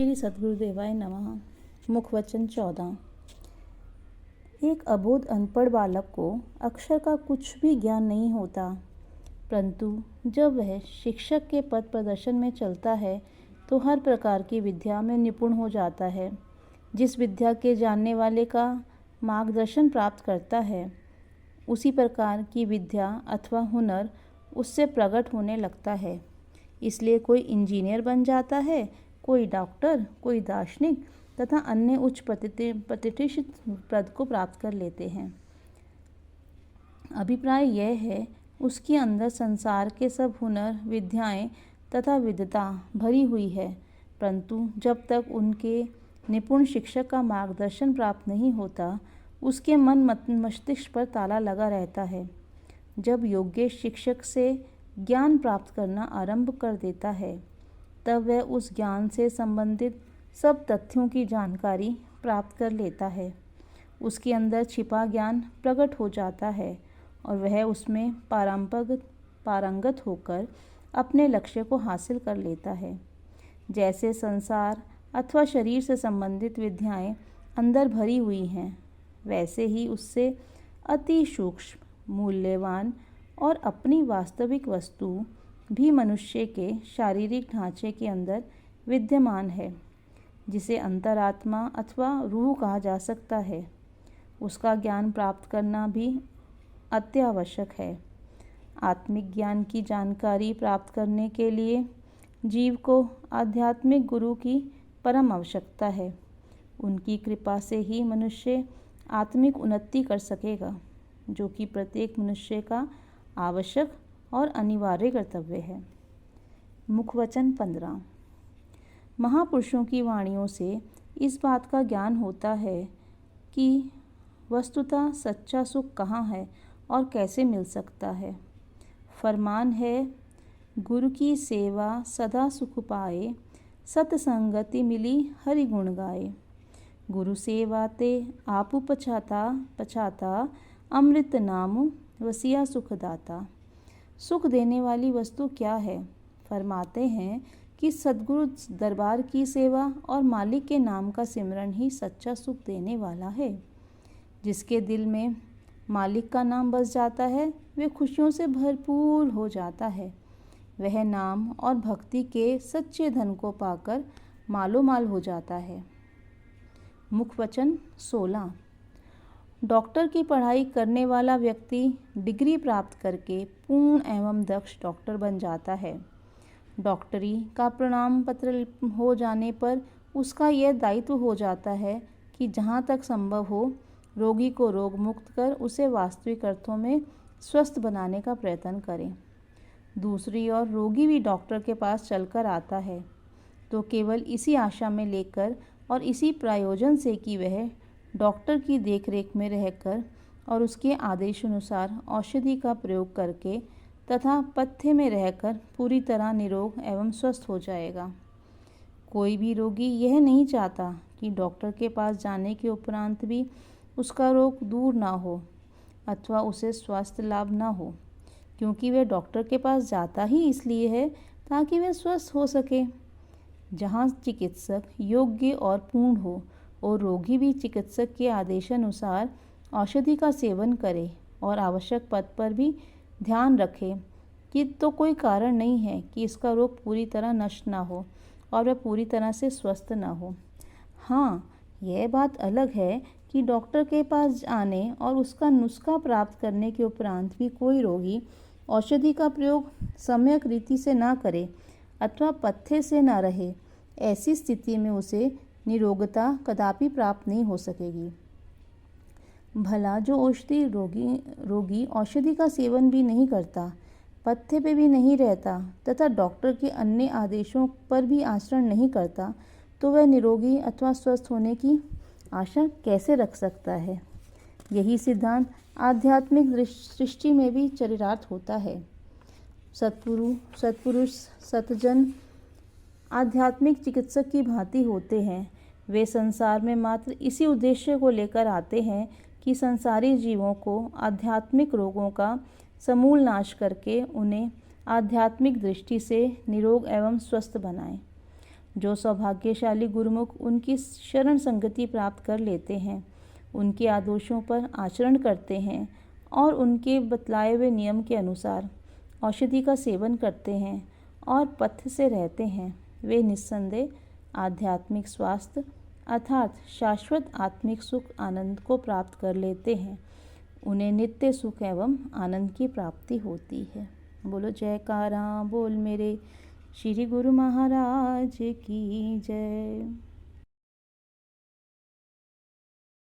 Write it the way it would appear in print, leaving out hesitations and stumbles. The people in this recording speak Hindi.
श्री सद्गुरुदेवाय नमः। मुखवचन 14। एक अबोध अनपढ़ बालक को अक्षर का कुछ भी ज्ञान नहीं होता, परंतु जब वह शिक्षक के पथ प्रदर्शन में चलता है तो हर प्रकार की विद्या में निपुण हो जाता है। जिस विद्या के जानने वाले का मार्गदर्शन प्राप्त करता है, उसी प्रकार की विद्या अथवा हुनर उससे प्रकट होने लगता है। इसलिए कोई इंजीनियर बन जाता है, कोई डॉक्टर, कोई दार्शनिक तथा अन्य उच्च प्रतिष्ठित पद को प्राप्त कर लेते हैं। अभिप्राय यह है, उसके अंदर संसार के सब हुनर, विद्याएं तथा विद्वता भरी हुई है, परंतु जब तक उनके निपुण शिक्षक का मार्गदर्शन प्राप्त नहीं होता, उसके मन मस्तिष्क पर ताला लगा रहता है। जब योग्य शिक्षक से ज्ञान प्राप्त करना आरंभ कर देता है, तब वह उस ज्ञान से संबंधित सब तथ्यों की जानकारी प्राप्त कर लेता है। उसके अंदर छिपा ज्ञान प्रकट हो जाता है और वह उसमें पारंगत होकर अपने लक्ष्य को हासिल कर लेता है। जैसे संसार अथवा शरीर से संबंधित विद्याएं अंदर भरी हुई हैं, वैसे ही उससे अति सूक्ष्म, मूल्यवान और अपनी वास्तविक वस्तु भी मनुष्य के शारीरिक ढांचे के अंदर विद्यमान है, जिसे अंतरात्मा अथवा रूह कहा जा सकता है। उसका ज्ञान प्राप्त करना भी अत्यावश्यक है। आत्मिक ज्ञान की जानकारी प्राप्त करने के लिए जीव को आध्यात्मिक गुरु की परम आवश्यकता है। उनकी कृपा से ही मनुष्य आत्मिक उन्नति कर सकेगा, जो कि प्रत्येक मनुष्य का आवश्यक और अनिवार्य कर्तव्य है। मुखवचन 15। महापुरुषों की वाणियों से इस बात का ज्ञान होता है कि वस्तुतः सच्चा सुख कहाँ है और कैसे मिल सकता है। फरमान है, गुरु की सेवा सदा सुख पाए, सतसंगति मिली हरि गुण गाए। गुरु सेवा ते आपु पछाता, अमृत नाम वसिया सुखदाता। सुख देने वाली वस्तु क्या है? फरमाते हैं कि सद्गुरु दरबार की सेवा और मालिक के नाम का सिमरन ही सच्चा सुख देने वाला है। जिसके दिल में मालिक का नाम बस जाता है, वे खुशियों से भरपूर हो जाता है। वह नाम और भक्ति के सच्चे धन को पाकर मालो माल हो जाता है। मुखवचन 16। डॉक्टर की पढ़ाई करने वाला व्यक्ति डिग्री प्राप्त करके पूर्ण एवं दक्ष डॉक्टर बन जाता है। डॉक्टरी का प्रमाण पत्र हो जाने पर उसका यह दायित्व हो जाता है कि जहाँ तक संभव हो, रोगी को रोग मुक्त कर उसे वास्तविक अर्थों में स्वस्थ बनाने का प्रयत्न करें। दूसरी ओर रोगी भी डॉक्टर के पास चलकर आता है तो केवल इसी आशा में लेकर और इसी प्रयोजन से कि वह डॉक्टर की देखरेख में रहकर और उसके आदेशानुसार औषधि का प्रयोग करके तथा पथ्य में रहकर पूरी तरह निरोग एवं स्वस्थ हो जाएगा। कोई भी रोगी यह नहीं चाहता कि डॉक्टर के पास जाने के उपरांत भी उसका रोग दूर ना हो अथवा उसे स्वास्थ्य लाभ ना हो, क्योंकि वह डॉक्टर के पास जाता ही इसलिए है ताकि वह स्वस्थ हो सके। जहाँ चिकित्सक योग्य और पूर्ण हो और रोगी भी चिकित्सक के आदेशानुसार औषधि का सेवन करे और आवश्यक पद पर भी ध्यान रखे कि तो कोई कारण नहीं है कि इसका रोग पूरी तरह नष्ट ना हो और वह पूरी तरह से स्वस्थ ना हो। हाँ, यह बात अलग है कि डॉक्टर के पास आने और उसका नुस्खा प्राप्त करने के उपरांत भी कोई रोगी औषधि का प्रयोग सम्यक रीति से ना करे अथवा पथ्य से ना रहे। ऐसी स्थिति में उसे निरोगता कदापि प्राप्त नहीं हो सकेगी। भला जो औषधि रोगी औषधि का सेवन भी नहीं करता, पथ्य पे भी नहीं रहता तथा डॉक्टर के अन्य आदेशों पर भी आचरण नहीं करता, तो वह निरोगी अथवा स्वस्थ होने की आशा कैसे रख सकता है। यही सिद्धांत आध्यात्मिक सृष्टि में भी चरितार्थ होता है। सत्पुरुष सतजन आध्यात्मिक चिकित्सक की भांति होते हैं। वे संसार में मात्र इसी उद्देश्य को लेकर आते हैं कि संसारी जीवों को आध्यात्मिक रोगों का समूल नाश करके उन्हें आध्यात्मिक दृष्टि से निरोग एवं स्वस्थ बनाएं। जो सौभाग्यशाली गुरुमुख उनकी शरण संगति प्राप्त कर लेते हैं, उनके आदेशों पर आचरण करते हैं और उनके बतलाए हुए नियम के अनुसार औषधि का सेवन करते हैं और पथ्य से रहते हैं, वे निस्संदेह आध्यात्मिक स्वास्थ्य अर्थात शाश्वत आत्मिक सुख आनंद को प्राप्त कर लेते हैं। उन्हें नित्य सुख एवं आनंद की प्राप्ति होती है। बोलो जयकारा बोल मेरे श्री गुरु महाराज की जय।